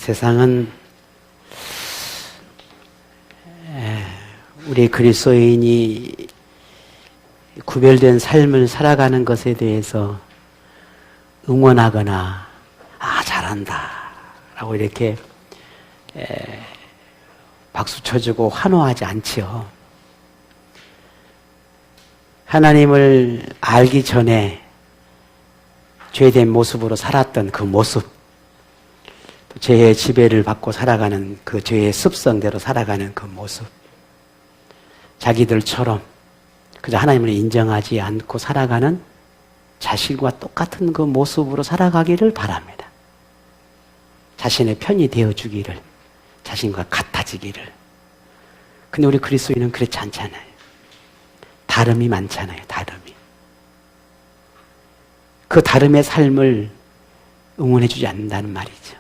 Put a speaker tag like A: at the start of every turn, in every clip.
A: 세상은 우리 그리스도인이 구별된 삶을 살아가는 것에 대해서 응원하거나 잘한다 라고 이렇게 박수 쳐주고 환호하지 않지요. 하나님을 알기 전에 죄된 모습으로 살았던 그 모습, 또 죄의 지배를 받고 살아가는 그 죄의 습성대로 살아가는 그 모습, 자기들처럼 그저 하나님을 인정하지 않고 살아가는 자신과 똑같은 그 모습으로 살아가기를 바랍니다. 자신의 편이 되어주기를, 자신과 같아지기를. 근데 우리 그리스도인은 그렇지 않잖아요. 다름이 많잖아요. 다름이. 그 다름의 삶을 응원해주지 않는다는 말이죠.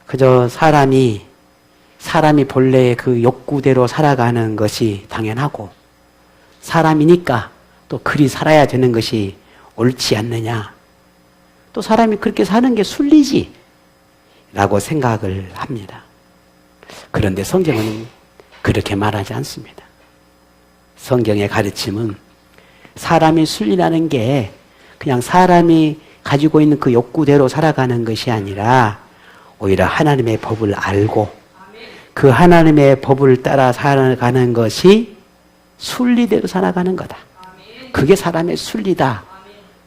A: 그저 사람이 본래의 그 욕구대로 살아가는 것이 당연하고, 사람이니까 또 그리 살아야 되는 것이 옳지 않느냐, 또 사람이 그렇게 사는 게 순리지 라고 생각을 합니다. 그런데 성경은 그렇게 말하지 않습니다. 성경의 가르침은 사람이 순리라는 게 그냥 사람이 가지고 있는 그 욕구대로 살아가는 것이 아니라 오히려 하나님의 법을 알고 그 하나님의 법을 따라 살아가는 것이 순리대로 살아가는 거다. 그게 사람의 순리다.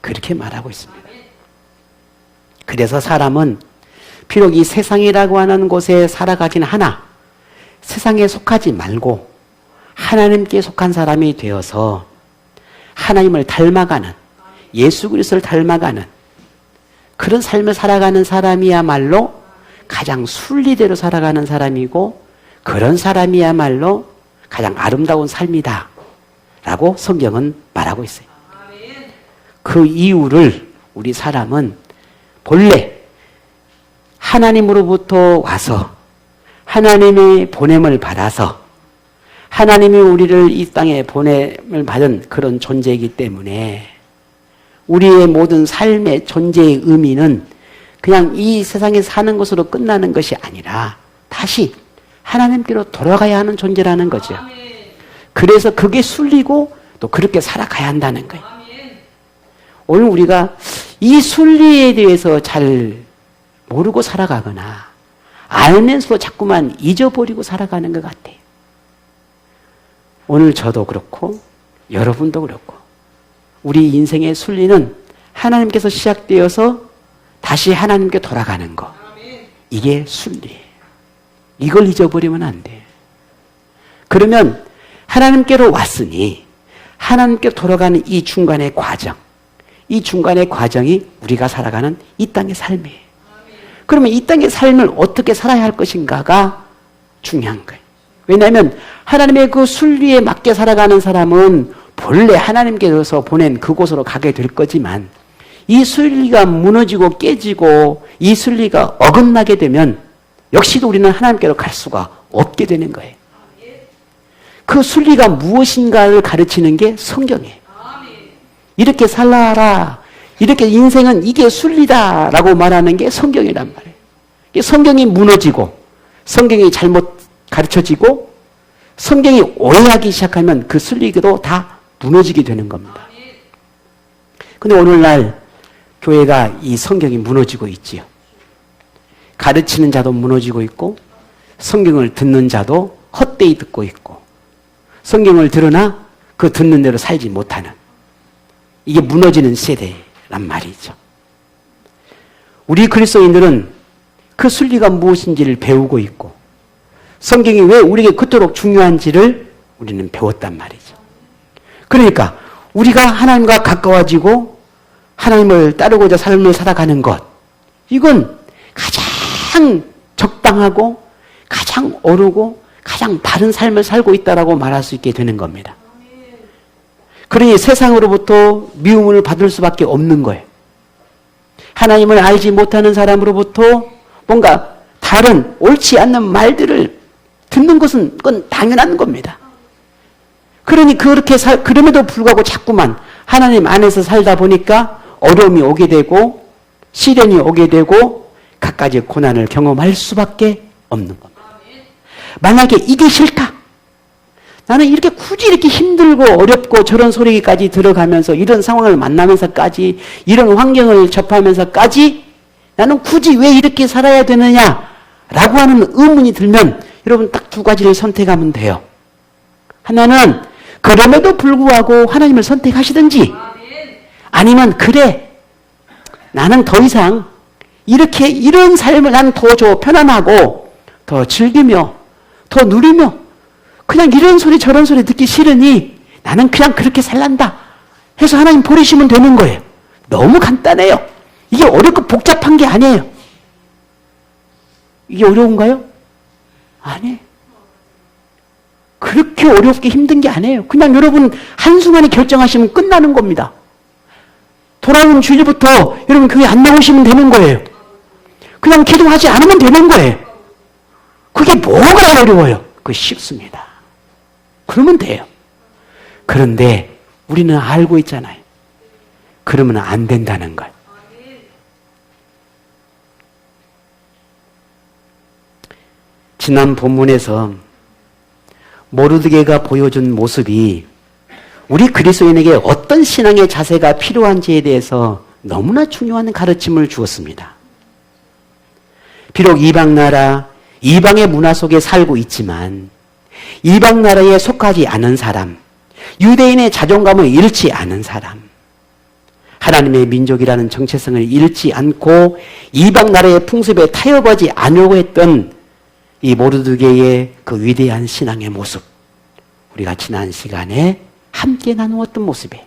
A: 그렇게 말하고 있습니다. 그래서 사람은 비록 이 세상이라고 하는 곳에 살아가긴 하나 세상에 속하지 말고 하나님께 속한 사람이 되어서 하나님을 닮아가는, 예수 그리스도를 닮아가는 그런 삶을 살아가는 사람이야말로 가장 순리대로 살아가는 사람이고, 그런 사람이야말로 가장 아름다운 삶이다 라고 성경은 말하고 있어요. 그 이유를 우리 사람은 본래 하나님으로부터 와서 하나님의 보냄을 받아서 하나님이 우리를 이 땅에 보냄을 받은 그런 존재이기 때문에 우리의 모든 삶의 존재의 의미는 그냥 이 세상에 사는 것으로 끝나는 것이 아니라 다시 하나님께로 돌아가야 하는 존재라는 거죠. 그래서 그게 순리고 또 그렇게 살아가야 한다는 거예요. 오늘 우리가 이 순리에 대해서 잘 모르고 살아가거나 알면서도 자꾸만 잊어버리고 살아가는 것 같아요. 오늘 저도 그렇고 여러분도 그렇고 우리 인생의 순리는 하나님께서 시작되어서 다시 하나님께 돌아가는 것. 이게 순리예요. 이걸 잊어버리면 안 돼요. 그러면 하나님께로 왔으니 하나님께 돌아가는 이 중간의 과정, 이 중간의 과정이 우리가 살아가는 이 땅의 삶이에요. 그러면 이 땅의 삶을 어떻게 살아야 할 것인가가 중요한 거예요. 왜냐하면 하나님의 그 순리에 맞게 살아가는 사람은 본래 하나님께서 보낸 그곳으로 가게 될 거지만 이 순리가 무너지고 깨지고 이 순리가 어긋나게 되면 역시도 우리는 하나님께로 갈 수가 없게 되는 거예요. 그 순리가 무엇인가를 가르치는 게 성경이에요. 이렇게 살아라, 이렇게 인생은 이게 순리다라고 말하는 게 성경이란 말이에요. 성경이 무너지고 성경이 잘못 가르쳐지고 성경이 오해하기 시작하면 그 순리도 다 무너지게 되는 겁니다. 그런데 오늘날 교회가 이 성경이 무너지고 있지요. 가르치는 자도 무너지고 있고 성경을 듣는 자도 헛되이 듣고 있고 성경을 들으나 그 듣는 대로 살지 못하는, 이게 무너지는 세대란 말이죠. 우리 그리스도인들은 그 순리가 무엇인지를 배우고 있고 성경이 왜 우리에게 그토록 중요한지를 우리는 배웠단 말이죠. 그러니까 우리가 하나님과 가까워지고 하나님을 따르고자 삶을 살아가는 것, 이건 가장 적당하고 가장 옳고 가장 바른 삶을 살고 있다라고 말할 수 있게 되는 겁니다. 그러니 세상으로부터 미움을 받을 수밖에 없는 거예요. 하나님을 알지 못하는 사람으로부터 뭔가 다른 옳지 않는 말들을 듣는 것은 그건 당연한 겁니다. 그러니 그럼에도 불구하고 자꾸만 하나님 안에서 살다 보니까 어려움이 오게 되고 시련이 오게 되고 갖가지 고난을 경험할 수밖에 없는 겁니다. 만약에 이게 싫다. 나는 이렇게 굳이 이렇게 힘들고 어렵고 저런 소리까지 들어가면서 이런 상황을 만나면서까지 이런 환경을 접하면서까지 나는 굳이 왜 이렇게 살아야 되느냐라고 하는 의문이 들면 여러분 딱 두 가지를 선택하면 돼요. 하나는 그럼에도 불구하고 하나님을 선택하시든지 아니면 그래 나는 더 이상 이렇게 이런 삶을 난 더 편안하고 더 즐기며 더 누리며 그냥 이런 소리 저런 소리 듣기 싫으니 나는 그냥 그렇게 살란다 해서 하나님 버리시면 되는 거예요. 너무 간단해요. 이게 어렵고 복잡한 게 아니에요. 이게 어려운가요? 아니에요. 그렇게 어렵게 힘든 게 아니에요. 그냥 여러분 한순간에 결정하시면 끝나는 겁니다. 돌아온 주일부터 여러분 교회 안 나오시면 되는 거예요. 그냥 기도하지 않으면 되는 거예요. 그게 뭐가 어려워요? 그거 쉽습니다. 그러면 돼요. 그런데 우리는 알고 있잖아요. 그러면 안 된다는 걸. 지난 본문에서 모르드게가 보여준 모습이 우리 그리스도인에게 어떤 신앙의 자세가 필요한지에 대해서 너무나 중요한 가르침을 주었습니다. 비록 이방 나라, 이방의 문화 속에 살고 있지만 이방 나라에 속하지 않은 사람, 유대인의 자존감을 잃지 않은 사람, 하나님의 민족이라는 정체성을 잃지 않고 이방 나라의 풍습에 타협하지 않으려고 했던 이 모르드게의 그 위대한 신앙의 모습, 우리가 지난 시간에 함께 나누었던 모습이에요.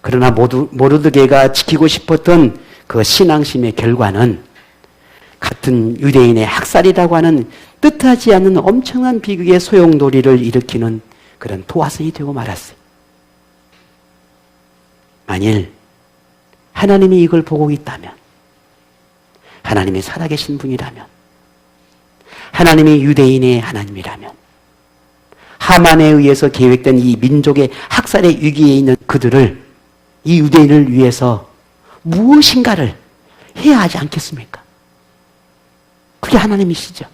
A: 그러나 모르드게가 지키고 싶었던 그 신앙심의 결과는 같은 유대인의 학살이라고 하는 뜻하지 않는 엄청난 비극의 소용돌이를 일으키는 그런 도화선이 되고 말았어요. 만일 하나님이 이걸 보고 있다면, 하나님이 살아계신 분이라면, 하나님이 유대인의 하나님이라면, 하만에 의해서 계획된 이 민족의 학살의 위기에 있는 그들을, 이 유대인을 위해서 무엇인가를 해야 하지 않겠습니까? 그게 하나님이시죠.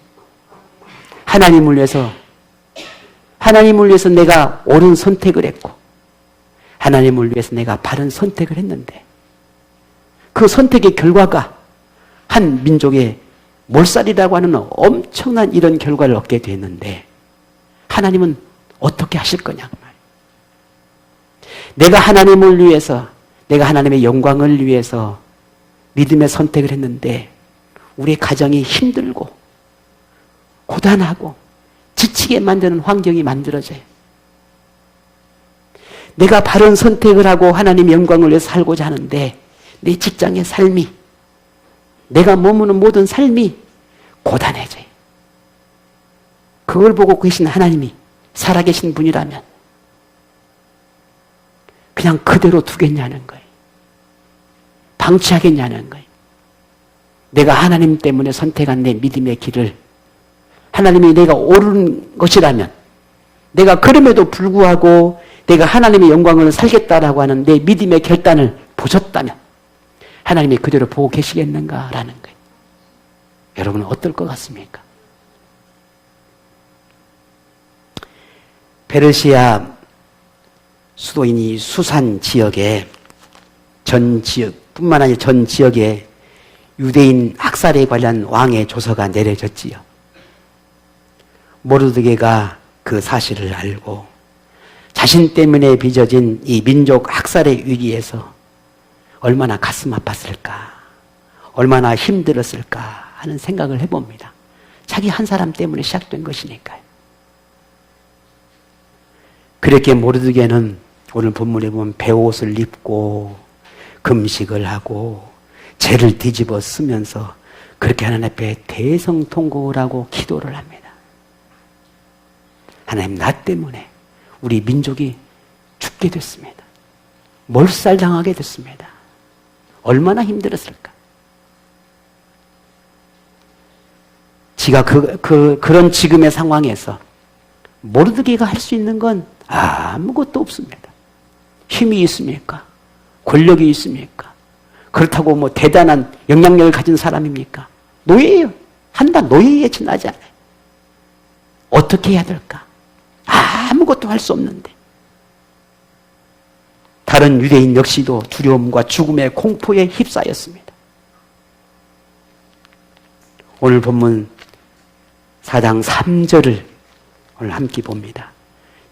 A: 하나님을 위해서 내가 옳은 선택을 했고, 하나님을 위해서 내가 바른 선택을 했는데, 그 선택의 결과가 한 민족의 몰살이라고 하는 엄청난 이런 결과를 얻게 됐는데, 하나님은 어떻게 하실 거냐 그 말이에요. 내가 하나님을 위해서, 내가 하나님의 영광을 위해서 믿음의 선택을 했는데 우리의 가정이 힘들고 고단하고 지치게 만드는 환경이 만들어져요. 내가 바른 선택을 하고 하나님의 영광을 위해서 살고자 하는데 내 직장의 삶이, 내가 머무는 모든 삶이 고단해져요. 그걸 보고 계신 하나님이 살아계신 분이라면 그냥 그대로 두겠냐는 거예요. 방치하겠냐는 거예요. 내가 하나님 때문에 선택한 내 믿음의 길을, 하나님이 내가 옳은 것이라면, 내가 그럼에도 불구하고 내가 하나님의 영광을 살겠다라고 하는 내 믿음의 결단을 보셨다면 하나님이 그대로 보고 계시겠는가라는 거예요. 여러분은 어떨 것 같습니까? 페르시아 수도인 이 수산 지역에 전 지역뿐만 아니라 전 지역에 유대인 학살에 관한 왕의 조서가 내려졌지요. 모르드게가 그 사실을 알고 자신 때문에 빚어진 이 민족 학살의 위기에서 얼마나 가슴 아팠을까, 얼마나 힘들었을까 하는 생각을 해봅니다. 자기 한 사람 때문에 시작된 것이니까요. 그렇게 모르드게는 오늘 본문에 보면 베옷을 입고 금식을 하고 죄를 뒤집어 쓰면서 그렇게 하나님 앞에 대성통곡을 하고 기도를 합니다. 하나님, 나 때문에 우리 민족이 죽게 됐습니다. 몰살당하게 됐습니다. 얼마나 힘들었을까? 지가 그런 지금의 상황에서 모르드게가 할 수 있는 건 아무것도 없습니다. 힘이 있습니까? 권력이 있습니까? 그렇다고 뭐 대단한 영향력을 가진 사람입니까? 노예예요. 노예에 지나지 않아요. 어떻게 해야 될까? 아무것도 할 수 없는데. 다른 유대인 역시도 두려움과 죽음의 공포에 휩싸였습니다. 오늘 본문 4장 3절을 오늘 함께 봅니다.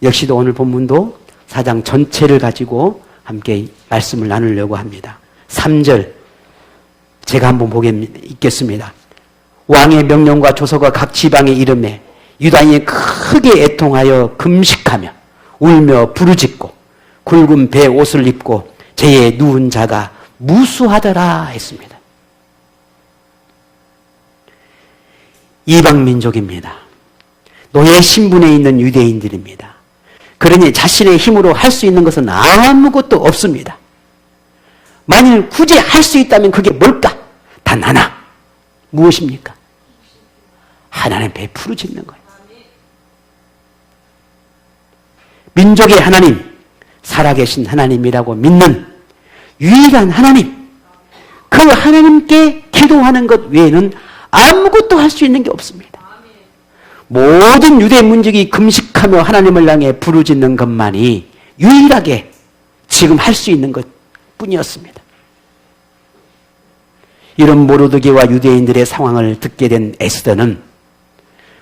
A: 역시도 오늘 본문도 4장 전체를 가지고 함께 말씀을 나누려고 합니다. 3절 제가 한번 읽겠습니다. 왕의 명령과 조서가 각 지방에 이름에 유다인이 크게 애통하여 금식하며 울며 부르짖고 굵은 배 옷을 입고 제에 누운 자가 무수하더라 했습니다. 이방민족입니다. 노예 신분에 있는 유대인들입니다. 그러니 자신의 힘으로 할 수 있는 것은 아무것도 없습니다. 만일 굳이 할 수 있다면 그게 뭘까? 단 하나. 무엇입니까? 하나님 배에 부르짖는 거예요. 민족의 하나님, 살아계신 하나님이라고 믿는 유일한 하나님, 그 하나님께 기도하는 것 외에는 아무것도 할 수 있는 게 없습니다. 모든 유대 민족이 금식하며 하나님을 향해 부르짖는 것만이 유일하게 지금 할 수 있는 것 뿐이었습니다. 이런 모르드게와 유대인들의 상황을 듣게 된 에스더는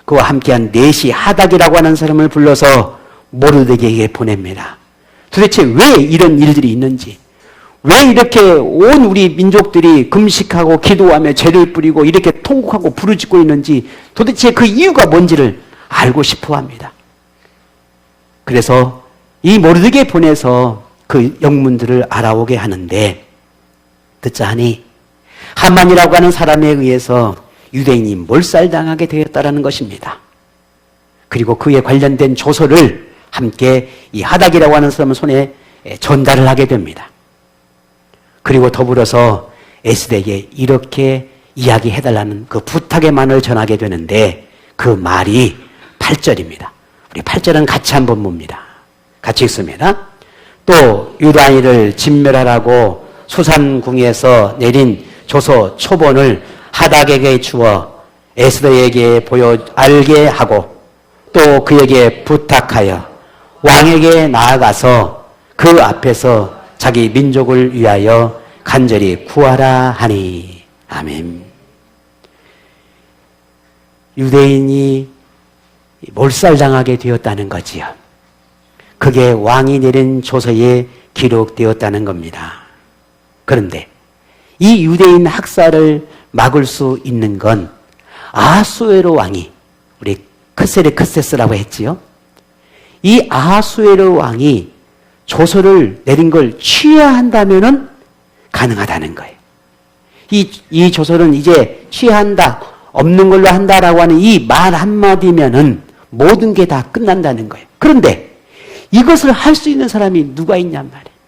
A: 그와 함께한 넷이 하닥이라고 하는 사람을 불러서 모르드게에게 보냅니다. 도대체 왜 이런 일들이 있는지, 왜 이렇게 온 우리 민족들이 금식하고 기도하며 죄를 뿌리고 이렇게 통곡하고 부르짖고 있는지 도대체 그 이유가 뭔지를 알고 싶어 합니다. 그래서 이 모르드게에 보내서 그 영문들을 알아오게 하는데 듣자 하니 하만이라고 하는 사람에 의해서 유대인이 몰살당하게 되었다라는 것입니다. 그리고 그에 관련된 조서를 함께 이 하닥이라고 하는 사람 손에 전달을 하게 됩니다. 그리고 더불어서 에스더에게 이렇게 이야기해달라는 그 부탁의만을 전하게 되는데 그 말이 8절입니다. 우리 8절은 같이 한번 봅니다. 같이 읽습니다. 또 유다인을 진멸하라고 수산궁에서 내린 조서 초본을 하닥에게 주어 에스더에게 보여 알게 하고 또 그에게 부탁하여 왕에게 나아가서 그 앞에서 자기 민족을 위하여 간절히 구하라 하니. 아멘. 유대인이 몰살당하게 되었다는 거지요. 그게 왕이 내린 조서에 기록되었다는 겁니다. 그런데 이 유대인 학살을 막을 수 있는 건 아하수에로 왕이, 우리 크세르크세스라고 했지요. 이 아하수에로 왕이 조서를 내린 걸 취하한다면은 가능하다는 거예요. 이 조서는 이제 취한다, 없는 걸로 한다라고 하는 이 말 한마디면은 모든 게 다 끝난다는 거예요. 그런데 이것을 할 수 있는 사람이 누가 있냔 말이에요.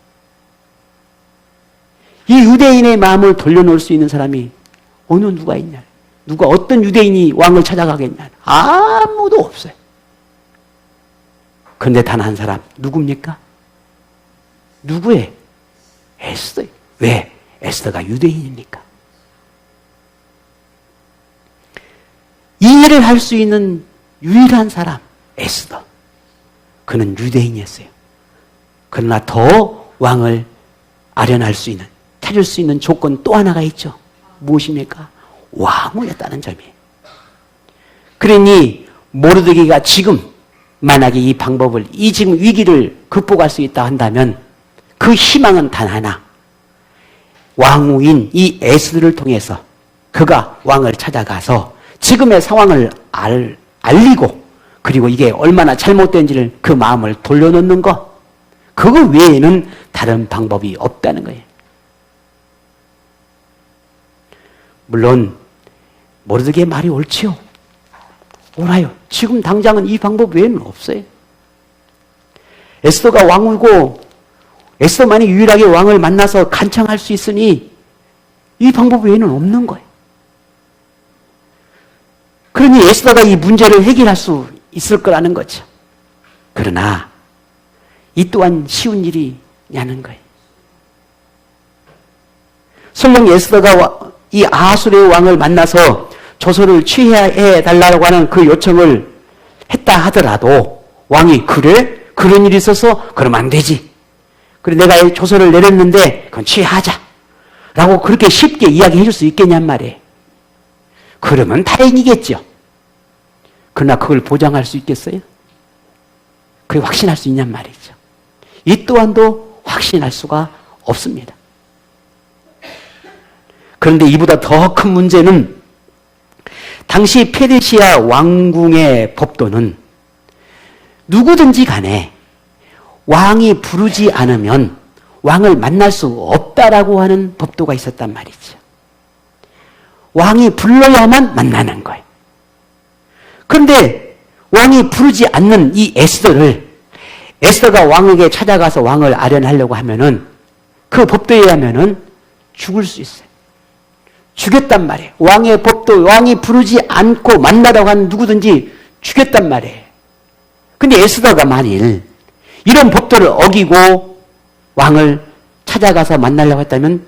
A: 이 유대인의 마음을 돌려놓을 수 있는 사람이 어느 누가 있냐. 누가 어떤 유대인이 왕을 찾아가겠냐. 아무도 없어요. 그런데 단 한 사람 누굽니까? 누구예요? 에스더. 왜? 에스더가 유대인입니까? 이 일을 할 수 있는 유일한 사람, 에스더. 그는 유대인이었어요. 그러나 더 왕을 아련할 수 있는, 찾을 수 있는 조건 또 하나가 있죠. 무엇입니까? 왕후였다는 점이에요. 그러니 모르드게가 지금 만약에 이 방법을, 이 지금 위기를 극복할 수 있다 한다면 그 희망은 단 하나. 왕후인 이 에스더를 통해서 그가 왕을 찾아가서 지금의 상황을 알리고 그리고 이게 얼마나 잘못된지를 그 마음을 돌려놓는 것, 그거 외에는 다른 방법이 없다는 거예요. 물론 모르드게의 말이 옳지요. 옳아요. 지금 당장은 이 방법 외에는 없어요. 에스더가 왕후고 에스더만이 유일하게 왕을 만나서 간청할 수 있으니 이 방법 외에는 없는 거예요. 그러니 에스더가 이 문제를 해결할 수 있을 거라는 거죠. 그러나 이 또한 쉬운 일이냐는 거예요. 설령 에스더가 이 아하수르의 왕을 만나서 조서를 취해 달라고 하는 그 요청을 했다 하더라도 왕이 그래? 그런 일이 있어서 그러면 안 되지. 그래 내가 이 조서를 내렸는데 그건 취하자. 라고 그렇게 쉽게 이야기해 줄 수 있겠냔 말이에요. 그러면 다행이겠죠. 그러나 그걸 보장할 수 있겠어요? 그게 확신할 수 있냔 말이죠. 이 또한도 확신할 수가 없습니다. 그런데 이보다 더 큰 문제는 당시 페르시아 왕궁의 법도는 누구든지 간에 왕이 부르지 않으면 왕을 만날 수 없다라고 하는 법도가 있었단 말이죠. 왕이 불러야만 만나는 거예요. 그런데 왕이 부르지 않는 이 에스더가 왕에게 찾아가서 왕을 아련하려고 하면은 그 법도에 의하면은 죽을 수 있어요. 죽였단 말이에요. 왕의 법도 왕이 부르지 않고 만나라고 하는 누구든지 죽였단 말이에요. 근데 에스더가 만일 이런 법도를 어기고 왕을 찾아가서 만나려고 했다면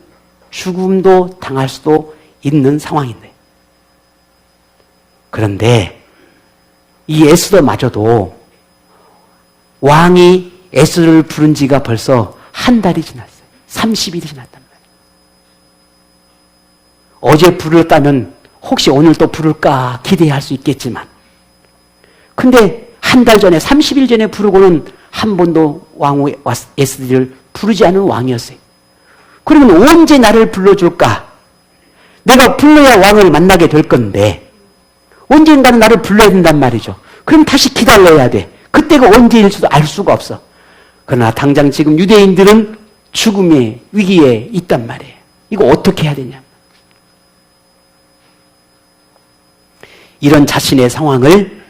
A: 죽음도 당할 수도 있는 상황인데. 그런데 이 에스더마저도 왕이 에스더를 부른 지가 벌써 한 달이 지났어요. 30일이 지났단 말이에요. 어제 부르렀다면 혹시 오늘 또 부를까 기대할 수 있겠지만 근데 한 달 전에 30일 전에 부르고는 한 번도 왕후 에스더를 부르지 않은 왕이었어요. 그러면 언제 나를 불러줄까? 내가 불러야 왕을 만나게 될 건데 언젠가는 나를 불러야 된단 말이죠. 그럼 다시 기다려야 돼. 그때가 언제일지도 알 수가 없어. 그러나 당장 지금 유대인들은 죽음의 위기에 있단 말이에요. 이거 어떻게 해야 되냐. 이런 자신의 상황을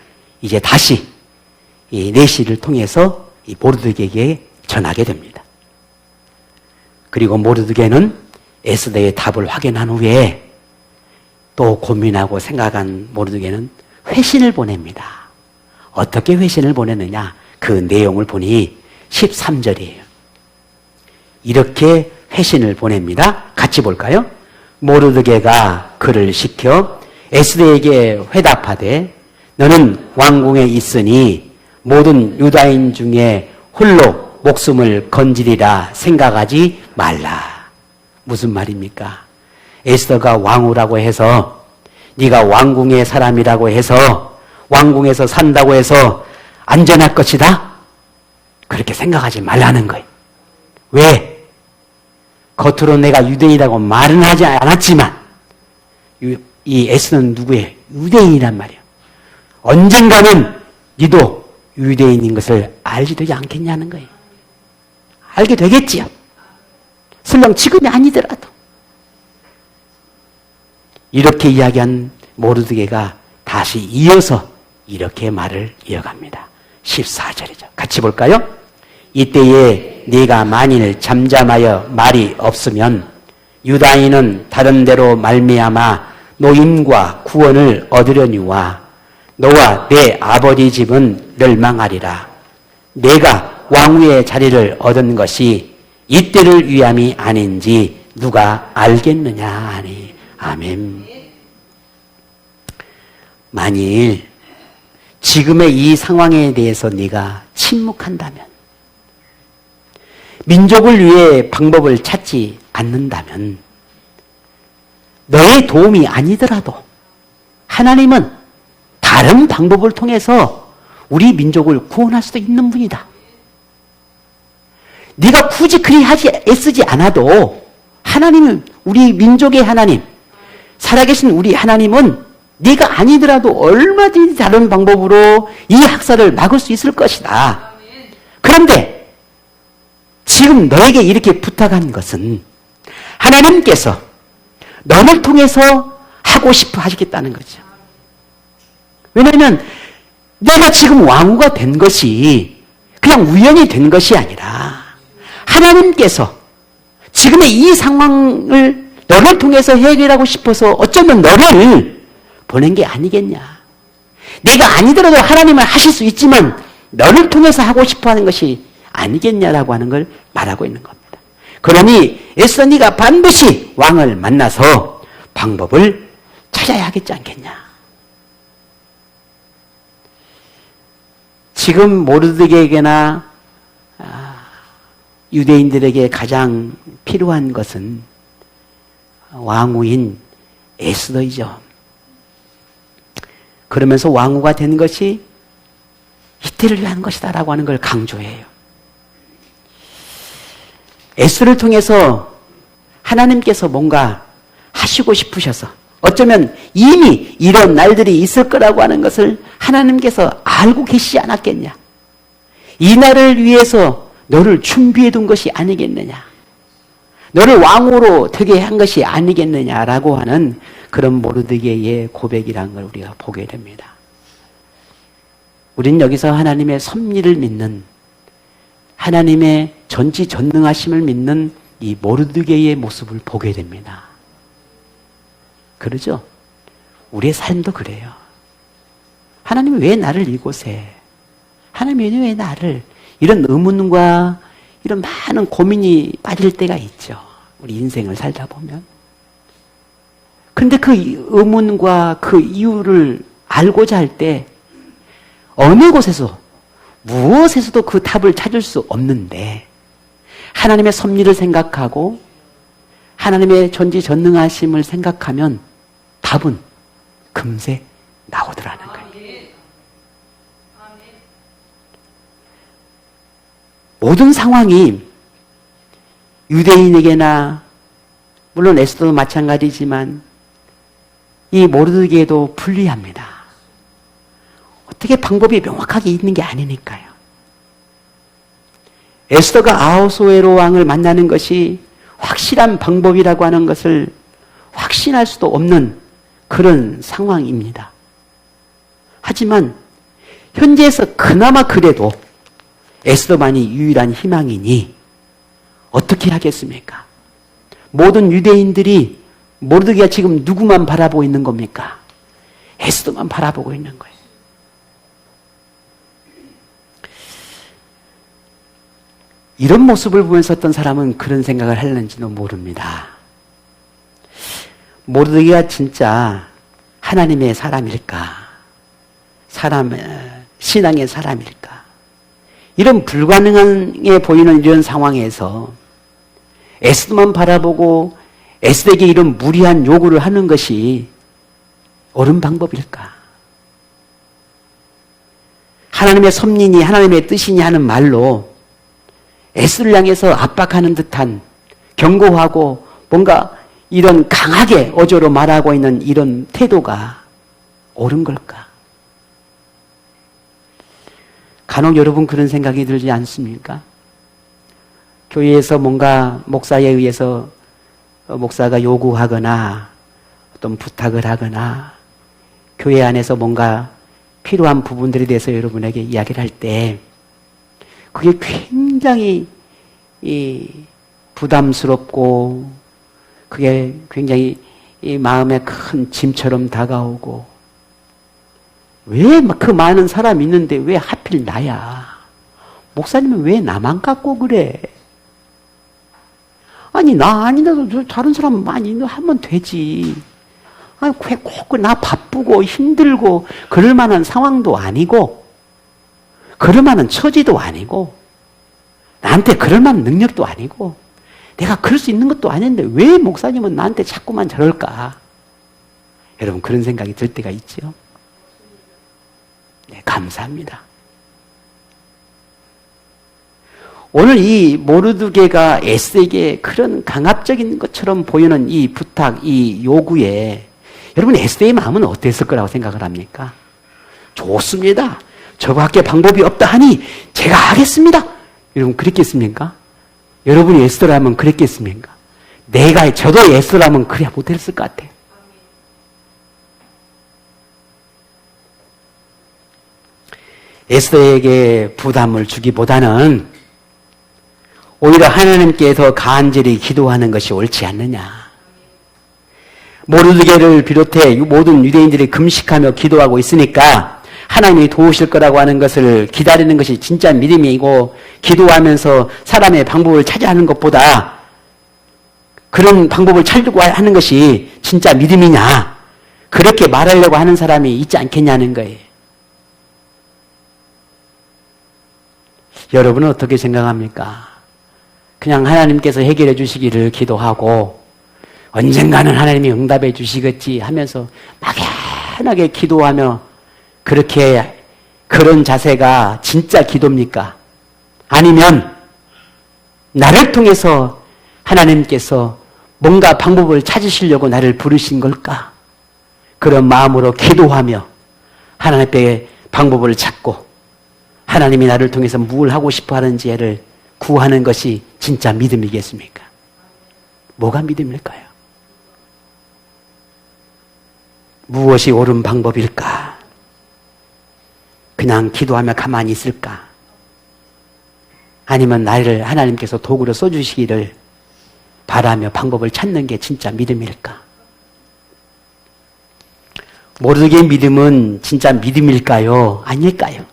A: 이제 다시 이 내시를 통해서 이 모르드게에게 전하게 됩니다. 그리고 모르드게는 에스더의 답을 확인한 후에 또 고민하고 생각한 모르드게는 회신을 보냅니다. 어떻게 회신을 보내느냐? 그 내용을 보니 13절이에요. 이렇게 회신을 보냅니다. 같이 볼까요? 모르드게가 그를 시켜 에스더에게 회답하되 너는 왕궁에 있으니 모든 유다인 중에 홀로 목숨을 건지리라 생각하지 말라. 무슨 말입니까? 에스더가 왕후라고 해서 네가 왕궁의 사람이라고 해서 왕궁에서 산다고 해서 안전할 것이다? 그렇게 생각하지 말라는 거예요. 왜? 겉으로 내가 유대인이라고 말은 하지 않았지만 이 에스더는 누구예요? 유대인이란 말이에요. 언젠가는 너도 유대인인 것을 알게 되지 않겠냐는 거예요. 알게 되겠지요. 설령 지금이 아니더라도. 이렇게 이야기한 모르드게가 다시 이어서 이렇게 말을 이어갑니다. 14절이죠. 같이 볼까요? 이때에 네가 만일 잠잠하여 말이 없으면 유다인은 다른 데로 말미암아 노임과 구원을 얻으려니와 너와 내 아버지 집은 멸망하리라. 내가 왕위의 자리를 얻은 것이 이때를 위함이 아닌지 누가 알겠느냐 하니. 아멘. 만일 지금의 이 상황에 대해서 네가 침묵한다면, 민족을 위해 방법을 찾지 않는다면, 너의 도움이 아니더라도 하나님은 다른 방법을 통해서 우리 민족을 구원할 수도 있는 분이다. 네가 굳이 그리 애쓰지 않아도 하나님은, 우리 민족의 하나님, 살아계신 우리 하나님은 네가 아니더라도 얼마든지 다른 방법으로 이 학살을 막을 수 있을 것이다. 그런데 지금 너에게 이렇게 부탁한 것은 하나님께서 너를 통해서 하고 싶어 하시겠다는 거죠. 왜냐하면 내가 지금 왕후가 된 것이 그냥 우연히 된 것이 아니라 하나님께서 지금의 이 상황을 너를 통해서 해결하고 싶어서 어쩌면 너를 보낸 게 아니겠냐. 내가 아니더라도 하나님은 하실 수 있지만 너를 통해서 하고 싶어 하는 것이 아니겠냐라고 하는 걸 말하고 있는 겁니다. 그러니 애써 네가 반드시 왕을 만나서 방법을 찾아야 하겠지 않겠냐. 지금 모르드게에게나 유대인들에게 가장 필요한 것은 왕후인 에스더이죠. 그러면서 왕후가 된 것이 이때를 위한 것이다라고 하는 걸 강조해요. 에스더를 통해서 하나님께서 뭔가 하시고 싶으셔서 어쩌면 이미 이런 날들이 있을 거라고 하는 것을 하나님께서 알고 계시지 않았겠냐. 이 날을 위해서 너를 준비해 둔 것이 아니겠느냐. 너를 왕으로 되게 한 것이 아니겠느냐라고 하는 그런 모르드게의 고백이라는 걸 우리가 보게 됩니다. 우리는 여기서 하나님의 섭리를 믿는, 하나님의 전지전능하심을 믿는 이 모르드게의 모습을 보게 됩니다. 그러죠? 우리의 삶도 그래요. 하나님이 왜 나를 이곳에, 하나님이 왜 나를, 이런 의문과 이런 많은 고민이 빠질 때가 있죠. 우리 인생을 살다 보면. 근데 그 의문과 그 이유를 알고자 할 때 어느 곳에서 무엇에서도 그 답을 찾을 수 없는데 하나님의 섭리를 생각하고 하나님의 전지전능하심을 생각하면 답은 금세 나오더라는 거예요. 모든 상황이 유대인에게나 물론 에스더도 마찬가지지만 이 모르드게도 불리합니다. 어떻게 방법이 명확하게 있는 게 아니니까요. 에스더가 아하수에로 왕을 만나는 것이 확실한 방법이라고 하는 것을 확신할 수도 없는 그런 상황입니다. 하지만 현재에서 그나마 그래도 에스더만이 유일한 희망이니 어떻게 하겠습니까? 모든 유대인들이 모르드게가 지금 누구만 바라보고 있는 겁니까? 에스더만 바라보고 있는 거예요. 이런 모습을 보면서 어떤 사람은 그런 생각을 했는지도 모릅니다. 모르드게가 진짜 하나님의 사람일까? 신앙의 사람일까? 이런 불가능해 보이는 이런 상황에서 에스더만 바라보고 에스더에게 이런 무리한 요구를 하는 것이 옳은 방법일까? 하나님의 섭리니 하나님의 뜻이니 하는 말로 에스더를 향해서 압박하는 듯한 경고하고 뭔가 이런 강하게 어조로 말하고 있는 이런 태도가 옳은 걸까? 간혹 여러분 그런 생각이 들지 않습니까? 교회에서 뭔가 목사에 의해서 목사가 요구하거나 어떤 부탁을 하거나 교회 안에서 뭔가 필요한 부분들에 대해서 여러분에게 이야기를 할 때 그게 굉장히 부담스럽고 그게 굉장히 이 마음에 큰 짐처럼 다가오고 왜 그 많은 사람이 있는데 왜 하필 나야? 목사님은 왜 나만 갖고 그래? 아니 나 아니라도 다른 사람 많이 하면 되지. 아니 꼭 나 바쁘고 힘들고 그럴 만한 상황도 아니고 그럴 만한 처지도 아니고 나한테 그럴 만한 능력도 아니고 내가 그럴 수 있는 것도 아닌데 왜 목사님은 나한테 자꾸만 저럴까? 여러분 그런 생각이 들 때가 있죠. 네, 감사합니다. 오늘 이 모르드게가 에스더에게 그런 강압적인 것처럼 보이는 이 부탁, 이 요구에 여러분 에스더의 마음은 어땠을 거라고 생각을 합니까? 좋습니다. 저거밖에 방법이 없다 하니 제가 하겠습니다. 여러분 그랬겠습니까? 여러분이 에스더라면 그랬겠습니까? 저도 에스더라면 그래야 못했을 것 같아요. 에스더에게 부담을 주기보다는 오히려 하나님께서 간절히 기도하는 것이 옳지 않느냐. 모르드게를 비롯해 모든 유대인들이 금식하며 기도하고 있으니까 하나님이 도우실 거라고 하는 것을 기다리는 것이 진짜 믿음이고 기도하면서 사람의 방법을 찾아하는 것보다 그런 방법을 찾으려고 하는 것이 진짜 믿음이냐? 그렇게 말하려고 하는 사람이 있지 않겠냐는 거예요. 여러분은 어떻게 생각합니까? 그냥 하나님께서 해결해 주시기를 기도하고 언젠가는 하나님이 응답해 주시겠지 하면서 막연하게 기도하며 그런 자세가 진짜 기도입니까? 아니면 나를 통해서 하나님께서 뭔가 방법을 찾으시려고 나를 부르신 걸까? 그런 마음으로 기도하며 하나님 앞에 방법을 찾고 하나님이 나를 통해서 무엇을 하고 싶어 하는지를 구하는 것이 진짜 믿음이겠습니까? 뭐가 믿음일까요? 무엇이 옳은 방법일까? 그냥 기도하며 가만히 있을까? 아니면 나를 하나님께서 도구로 써주시기를 바라며 방법을 찾는 게 진짜 믿음일까? 모르게 믿음은 진짜 믿음일까요? 아닐까요?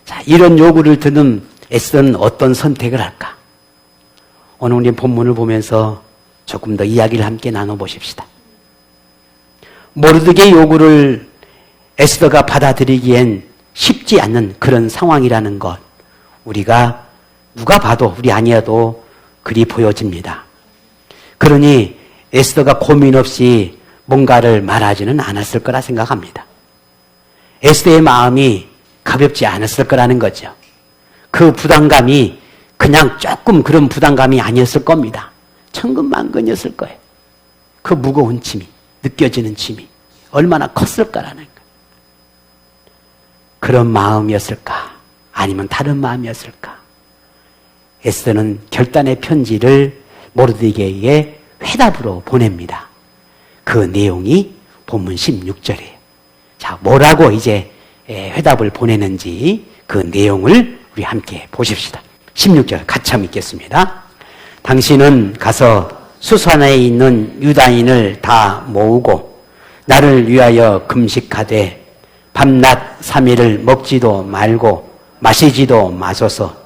A: 자, 이런 요구를 듣는 에스더는 어떤 선택을 할까? 오늘 우리 본문을 보면서 조금 더 이야기를 함께 나눠보십시다. 모르드게의 요구를 에스더가 받아들이기엔 쉽지 않는 그런 상황이라는 것, 우리가 누가 봐도 우리 아니어도 그리 보여집니다. 그러니 에스더가 고민 없이 뭔가를 말하지는 않았을 거라 생각합니다. 에스더의 마음이 가볍지 않았을 거라는 거죠. 그 부담감이 그냥 조금 그런 부담감이 아니었을 겁니다. 천근만근이었을 거예요. 그 무거운 짐이, 느껴지는 짐이 얼마나 컸을까라는 거예요. 그런 마음이었을까? 아니면 다른 마음이었을까? 에스더는 결단의 편지를 모르드게에게 회답으로 보냅니다. 그 내용이 본문 16절이에요. 자, 뭐라고 이제 회답을 보내는지 그 내용을 우리 함께 보십시다. 16절 같이 한번 읽겠습니다. 당신은 가서 수산에 있는 유다인을 다 모으고 나를 위하여 금식하되 밤낮 3일을 먹지도 말고 마시지도 마소서.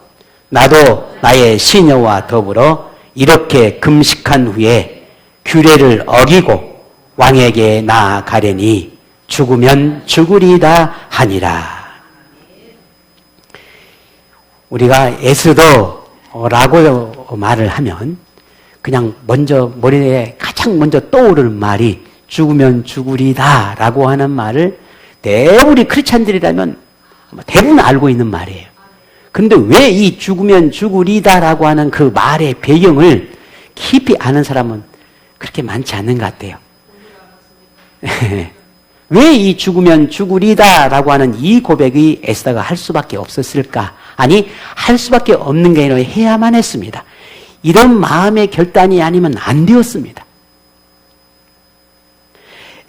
A: 나도 나의 시녀와 더불어 이렇게 금식한 후에 규례를 어기고 왕에게 나아가려니 죽으면 죽으리다 하니라. 우리가 에스더라고 말을 하면 그냥 먼저 머리에 가장 먼저 떠오르는 말이 죽으면 죽으리다 라고 하는 말을 대부분 크리스찬들이라면 대부분 알고 있는 말이에요. 그런데 왜 이 죽으면 죽으리다 라고 하는 그 말의 배경을 깊이 아는 사람은 그렇게 많지 않는 것 같아요. 왜 이 죽으면 죽으리다 라고 하는 이 고백이 에스더가 할 수밖에 없었을까? 아니, 할 수밖에 없는 게 아니라 해야만 했습니다. 이런 마음의 결단이 아니면 안 되었습니다.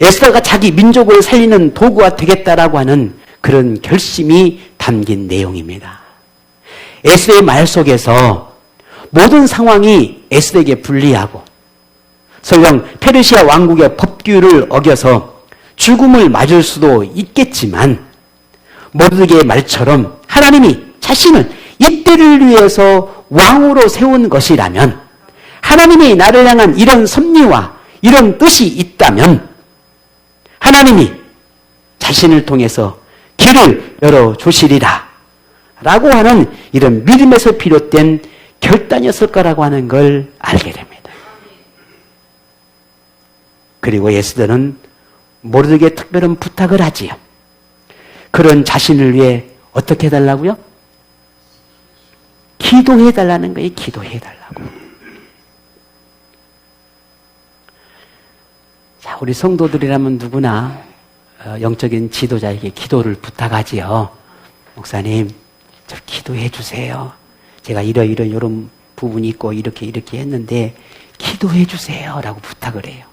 A: 에스더가 자기 민족을 살리는 도구가 되겠다라고 하는 그런 결심이 담긴 내용입니다. 에스더의 말 속에서 모든 상황이 에스더에게 불리하고 설령 페르시아 왕국의 법규를 어겨서 죽음을 맞을 수도 있겠지만 모르드게의 말처럼 하나님이 자신을 이때를 위해서 왕으로 세운 것이라면 하나님이 나를 향한 이런 섭리와 이런 뜻이 있다면 하나님이 자신을 통해서 길을 열어주시리라 라고 하는 이런 믿음에서 비롯된 결단이었을 거라고 하는 걸 알게 됩니다. 그리고 에스더는 모르드게에 특별한 부탁을 하지요. 그런 자신을 위해 어떻게 해달라고요? 기도해달라는 거예요. 기도해달라고. 자, 우리 성도들이라면 누구나 영적인 지도자에게 기도를 부탁하지요. 목사님, 저 기도해 주세요. 제가 이런 부분이 있고 이렇게 했는데 기도해 주세요 라고 부탁을 해요.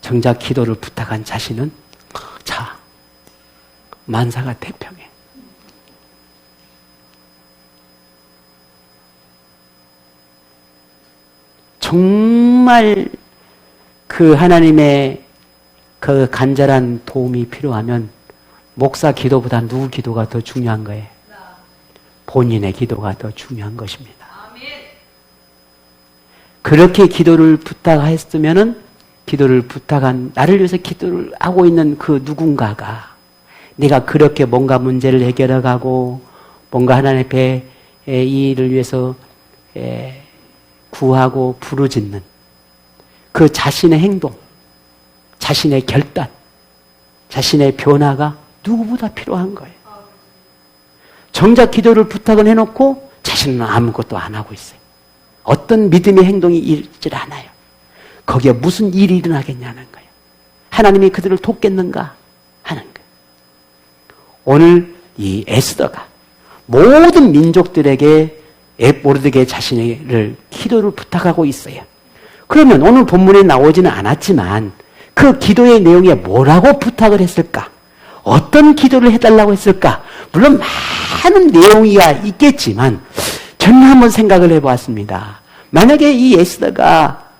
A: 정작 기도를 부탁한 자신은 자, 만사가 태평해. 정말 그 하나님의 그 간절한 도움이 필요하면 목사 기도보다 누구 기도가 더 중요한 거예요? 본인의 기도가 더 중요한 것입니다. 그렇게 기도를 부탁했으면은 기도를 부탁한 나를 위해서 기도를 하고 있는 그 누군가가 내가 그렇게 뭔가 문제를 해결해 가고 뭔가 하나님 앞에 이 일을 위해서 구하고 부르짖는 그 자신의 행동, 자신의 결단, 자신의 변화가 누구보다 필요한 거예요. 정작 기도를 부탁을 해놓고 자신은 아무것도 안 하고 있어요. 어떤 믿음의 행동이 일질 않아요. 거기에 무슨 일이 일어나겠냐는 거예요. 하나님이 그들을 돕겠는가 하는 거예요. 오늘 이 에스더가 모든 민족들에게 모르드게 자신을 기도를 부탁하고 있어요. 그러면 오늘 본문에 나오지는 않았지만 그 기도의 내용에 뭐라고 부탁을 했을까? 어떤 기도를 해달라고 했을까? 물론 많은 내용이 있겠지만 저는 한번 생각을 해보았습니다. 만약에 이 에스더가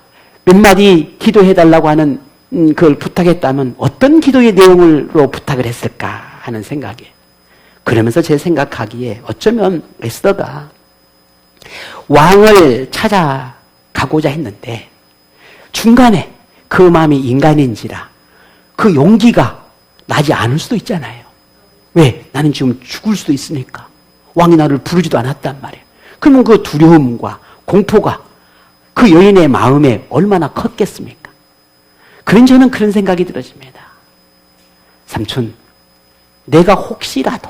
A: 몇 마디 기도해달라고 하는 그걸 부탁했다면 어떤 기도의 내용으로 부탁을 했을까 하는 생각이에요. 그러면서 제 생각하기에 어쩌면 에스더가 왕을 찾아가고자 했는데 중간에 그 마음이 인간인지라 그 용기가 나지 않을 수도 있잖아요. 왜? 나는 지금 죽을 수도 있으니까. 왕이 나를 부르지도 않았단 말이에요. 그러면 그 두려움과 공포가 그 여인의 마음에 얼마나 컸겠습니까? 그런 저는 그런 생각이 들어집니다. 삼촌, 내가 혹시라도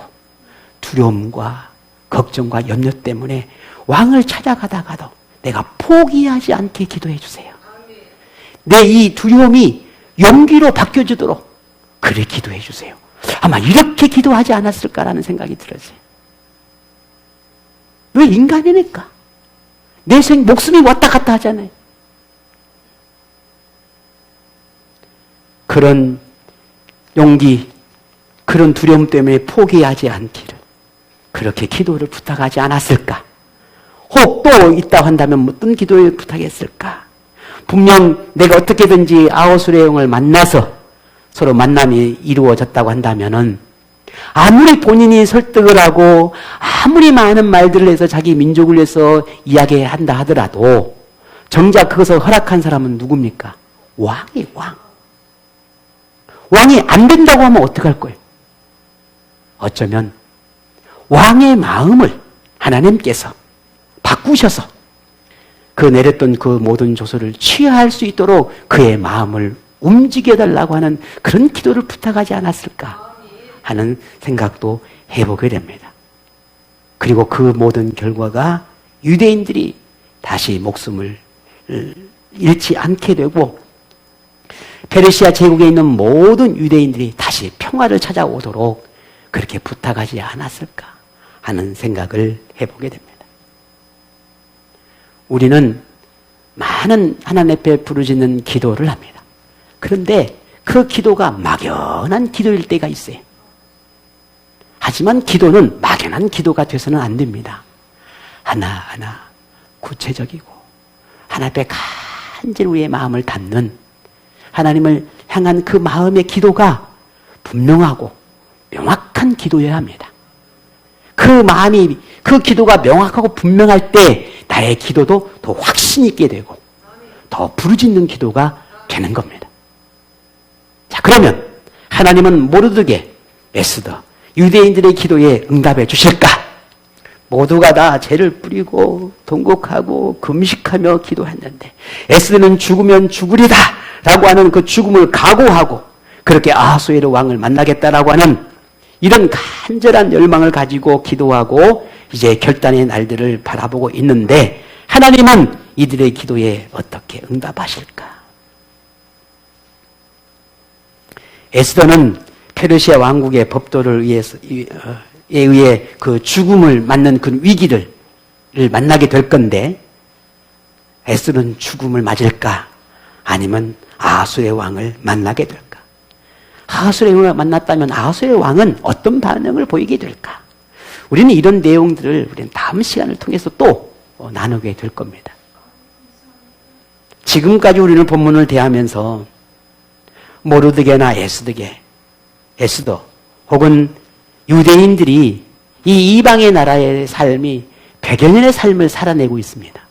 A: 두려움과 걱정과 염려 때문에 왕을 찾아가다가도 내가 포기하지 않게 기도해 주세요. 내 이 두려움이 용기로 바뀌어지도록 그래 기도해 주세요. 아마 이렇게 기도하지 않았을까라는 생각이 들어요. 왜 인간이니까. 내 목숨이 왔다 갔다 하잖아요. 그런 용기, 그런 두려움 때문에 포기하지 않기를 그렇게 기도를 부탁하지 않았을까? 혹 또 있다고 한다면 어떤 기도를 부탁했을까? 분명 내가 어떻게든지 아호스의 영을 만나서 서로 만남이 이루어졌다고 한다면은 아무리 본인이 설득을 하고 아무리 많은 말들을 해서 자기 민족을 위해서 이야기한다 하더라도 정작 그것을 허락한 사람은 누굽니까? 왕이 왕. 왕이 안 된다고 하면 어떡할 거예요? 어쩌면 왕의 마음을 하나님께서 바꾸셔서 그 내렸던 그 모든 조소를 취할 수 있도록 그의 마음을 움직여달라고 하는 그런 기도를 부탁하지 않았을까 하는 생각도 해보게 됩니다. 그리고 그 모든 결과가 유대인들이 다시 목숨을 잃지 않게 되고 페르시아 제국에 있는 모든 유대인들이 다시 평화를 찾아오도록 그렇게 부탁하지 않았을까 하는 생각을 해보게 됩니다. 우리는 많은 하나님 앞에 부르짖는 기도를 합니다. 그런데 그 기도가 막연한 기도일 때가 있어요. 하지만 기도는 막연한 기도가 돼서는 안 됩니다. 하나하나 구체적이고 하나님 앞에 간절히 우리의 마음을 담는 하나님을 향한 그 마음의 기도가 분명하고 명확한 기도여야 합니다. 그 마음이, 그 기도가 명확하고 분명할 때 나의 기도도 더 확신 있게 되고 더 부르짖는 기도가 되는 겁니다. 자, 그러면 하나님은 모르드게, 에스더, 유대인들의 기도에 응답해 주실까? 모두가 다 죄를 뿌리고 통곡하고 금식하며 기도했는데 에스더는 죽으면 죽으리다 라고 하는 그 죽음을 각오하고 그렇게 아하수에르 왕을 만나겠다라고 하는 이런 간절한 열망을 가지고 기도하고 이제 결단의 날들을 바라보고 있는데 하나님은 이들의 기도에 어떻게 응답하실까? 에스더는 페르시아 왕국의 법도를 의해 그 죽음을 맞는 그 위기를 만나게 될 건데 에스더는 죽음을 맞을까? 아니면 아하수의 왕을 만나게 될까? 아하수의 왕을 만났다면 아하수의 왕은 어떤 반응을 보이게 될까? 우리는 이런 내용들을 우리는 다음 시간을 통해서 또 나누게 될 겁니다. 지금까지 우리는 본문을 대하면서 모르드게나 에스더 혹은 유대인들이 이 이방의 나라의 삶이 100여 년의 삶을 살아내고 있습니다.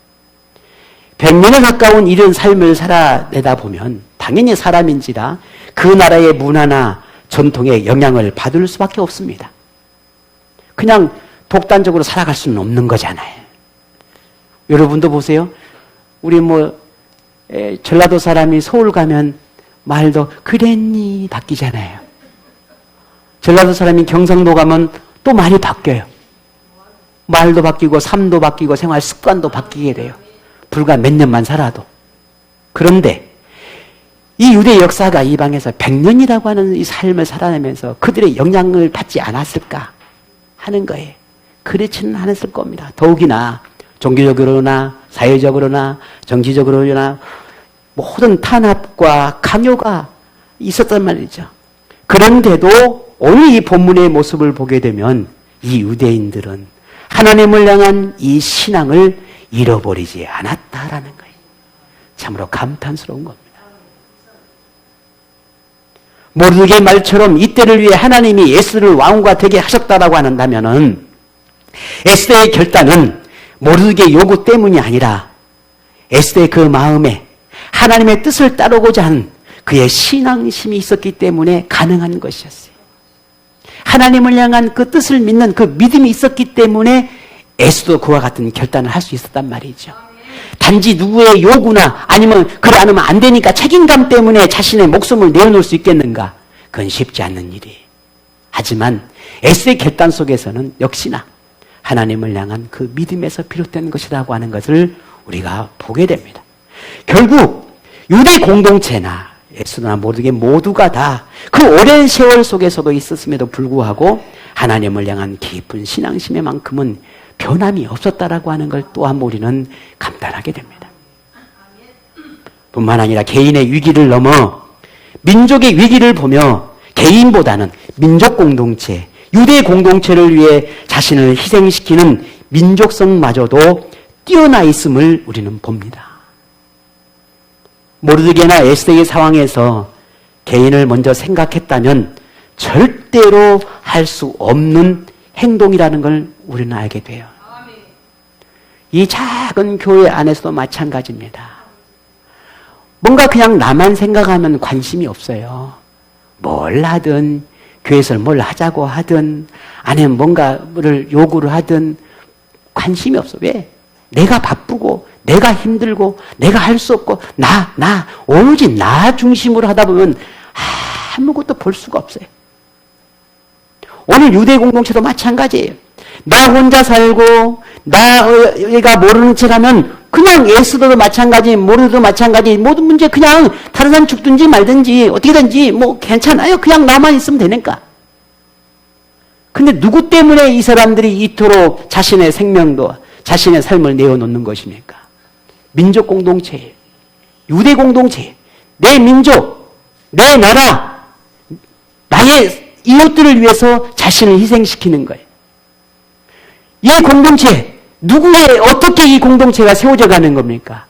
A: 100년에 가까운 이런 삶을 살아내다 보면 당연히 사람인지라 그 나라의 문화나 전통에 영향을 받을 수밖에 없습니다. 그냥 독단적으로 살아갈 수는 없는 거잖아요. 여러분도 보세요. 우리 전라도 사람이 서울 가면 말도 그랬니 바뀌잖아요. 전라도 사람이 경상도 가면 또 말이 바뀌어요. 말도 바뀌고 삶도 바뀌고 생활 습관도 바뀌게 돼요. 불과 몇 년만 살아도. 그런데 이 유대 역사가 이방에서 100년이라고 하는 이 삶을 살아내면서 그들의 영향을 받지 않았을까 하는 거예요. 그렇지는 않았을 겁니다. 더욱이나 종교적으로나 사회적으로나 정치적으로나 모든 탄압과 강요가 있었단 말이죠. 그런데도 오늘 이 본문의 모습을 보게 되면 이 유대인들은 하나님을 향한 이 신앙을 잃어버리지 않았다라는 거예요. 참으로 감탄스러운 겁니다. 모르드게의 말처럼 이때를 위해 하나님이 에스더를 왕후가 되게 하셨다라고 한다면은 에스더의 결단은 모르드게의 요구 때문이 아니라 에스더의 그 마음에 하나님의 뜻을 따르고자 하는 그의 신앙심이 있었기 때문에 가능한 것이었어요. 하나님을 향한 그 뜻을 믿는 그 믿음이 있었기 때문에 에스더도 그와 같은 결단을 할 수 있었단 말이죠. 단지 누구의 요구나 아니면 그래 안 하면 안 되니까 책임감 때문에 자신의 목숨을 내어놓을 수 있겠는가? 그건 쉽지 않는 일이에요. 하지만 에스더의 결단 속에서는 역시나 하나님을 향한 그 믿음에서 비롯된 것이라고 하는 것을 우리가 보게 됩니다. 결국 유대 공동체나 에스더나 모르게 모두가 다 그 오랜 세월 속에서도 있었음에도 불구하고 하나님을 향한 깊은 신앙심에만큼은 변함이 없었다라고 하는 걸 또한 우리는 감탄하게 됩니다. 뿐만 아니라 개인의 위기를 넘어 민족의 위기를 보며 개인보다는 민족 공동체, 유대 공동체를 위해 자신을 희생시키는 민족성마저도 뛰어나 있음을 우리는 봅니다. 모르드게나 에스더의 상황에서 개인을 먼저 생각했다면 절대로 할 수 없는 행동이라는 걸 우리는 알게 돼요. 이 작은 교회 안에서도 마찬가지입니다. 뭔가 그냥 나만 생각하면 관심이 없어요. 뭘 하든 교회에서 뭘 하자고 하든 아니면 뭔가를 요구를 하든 관심이 없어. 왜? 내가 바쁘고 내가 힘들고 내가 할 수 없고 오로지 나 중심으로 하다 보면 아무것도 볼 수가 없어요. 오늘 유대 공동체도 마찬가지예요. 나 혼자 살고 내가 모르는 척하면 그냥 에스더도 마찬가지 모르도 마찬가지 모든 문제 그냥 다른 사람 죽든지 말든지 어떻게든지 괜찮아요. 그냥 나만 있으면 되니까. 근데 누구 때문에 이 사람들이 이토록 자신의 생명도 자신의 삶을 내어놓는 것입니까? 민족 공동체예요. 유대 공동체예요. 내 민족, 내 나라, 나의 이웃들을 위해서 자신을 희생시키는 거예요. 이 공동체, 어떻게 이 공동체가 세워져 가는 겁니까?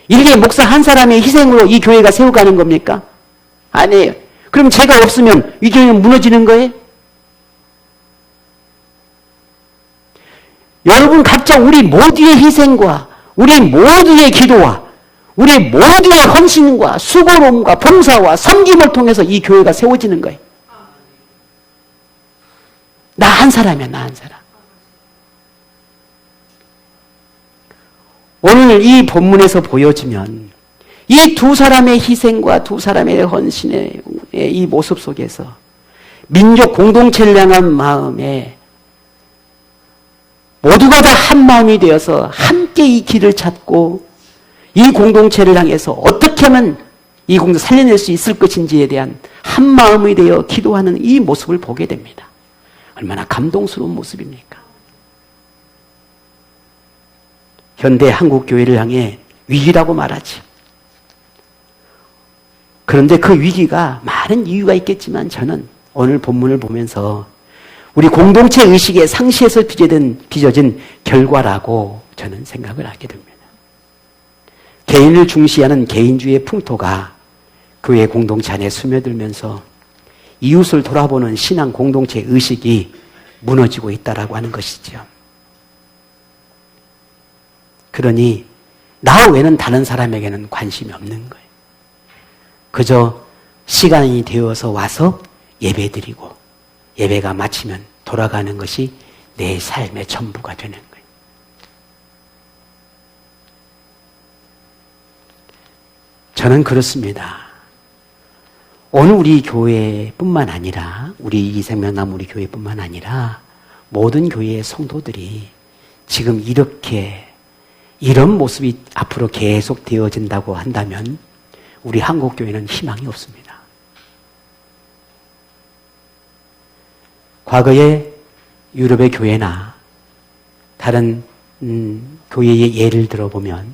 A: 일개 목사 한 사람의 희생으로 이 교회가 세워가는 겁니까? 아니에요. 그럼 제가 없으면 이 교회는 무너지는 거예요? 여러분 각자 우리 모두의 희생과 우리 모두의 기도와 우리 모두의 헌신과 수고로움과 봉사와 섬김을 통해서 이 교회가 세워지는 거예요. 나 한 사람이야, 나 한 사람. 오늘 이 본문에서 보여지면 이 두 사람의 희생과 두 사람의 헌신의 이 모습 속에서 민족 공동체를 향한 마음에 모두가 다 한 마음이 되어서 함께 이 길을 찾고 이 공동체를 향해서 어떻게 하면 이 공동체 살려낼 수 있을 것인지에 대한 한 마음이 되어 기도하는 이 모습을 보게 됩니다. 얼마나 감동스러운 모습입니까? 현대 한국 교회를 향해 위기라고 말하지. 그런데 그 위기가 많은 이유가 있겠지만 저는 오늘 본문을 보면서 우리 공동체 의식의 상시에서 빚어진 결과라고 저는 생각을 하게 됩니다. 개인을 중시하는 개인주의의 풍토가 교회 공동체 안에 스며들면서 이웃을 돌아보는 신앙 공동체 의식이 무너지고 있다라고 하는 것이죠. 그러니 나 외에는 다른 사람에게는 관심이 없는 거예요. 그저 시간이 되어서 와서 예배드리고 예배가 마치면 돌아가는 것이 내 삶의 전부가 되는 거예요. 저는 그렇습니다. 오늘 우리 교회뿐만 아니라 우리 이생명나무 우리 교회뿐만 아니라 모든 교회의 성도들이 지금 이런 모습이 앞으로 계속 되어진다고 한다면 우리 한국교회는 희망이 없습니다. 과거에 유럽의 교회나 다른 교회의 예를 들어보면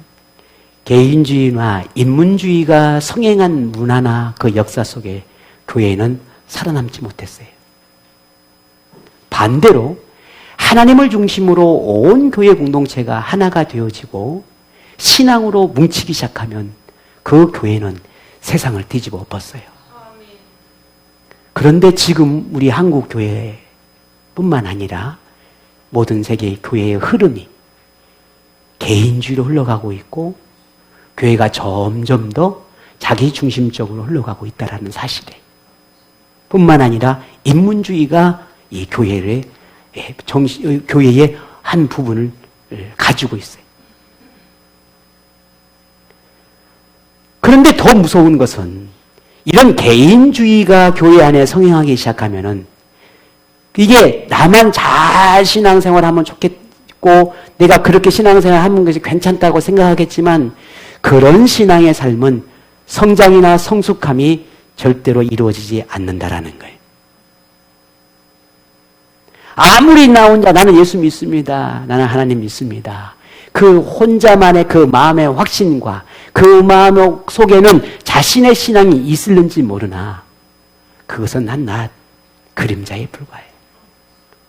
A: 개인주의나 인문주의가 성행한 문화나 그 역사 속에 교회는 살아남지 못했어요. 반대로 하나님을 중심으로 온 교회 공동체가 하나가 되어지고 신앙으로 뭉치기 시작하면 그 교회는 세상을 뒤집어 엎었어요. 그런데 지금 우리 한국 교회뿐만 아니라 모든 세계의 교회의 흐름이 개인주의로 흘러가고 있고 교회가 점점 더 자기 중심적으로 흘러가고 있다는 사실에 뿐만 아니라 인문주의가 이 교회의 한 부분을 가지고 있어요. 그런데 더 무서운 것은 이런 개인주의가 교회 안에 성행하기 시작하면은 이게 나만 잘 신앙생활하면 좋겠고 내가 그렇게 신앙생활하는 것이 괜찮다고 생각하겠지만 그런 신앙의 삶은 성장이나 성숙함이 절대로 이루어지지 않는다라는 거예요. 아무리 나 혼자 나는 예수 믿습니다. 나는 하나님 믿습니다. 그 혼자만의 그 마음의 확신과 그 마음 속에는 자신의 신앙이 있을는지 모르나 그것은 나 그림자에 불과해요.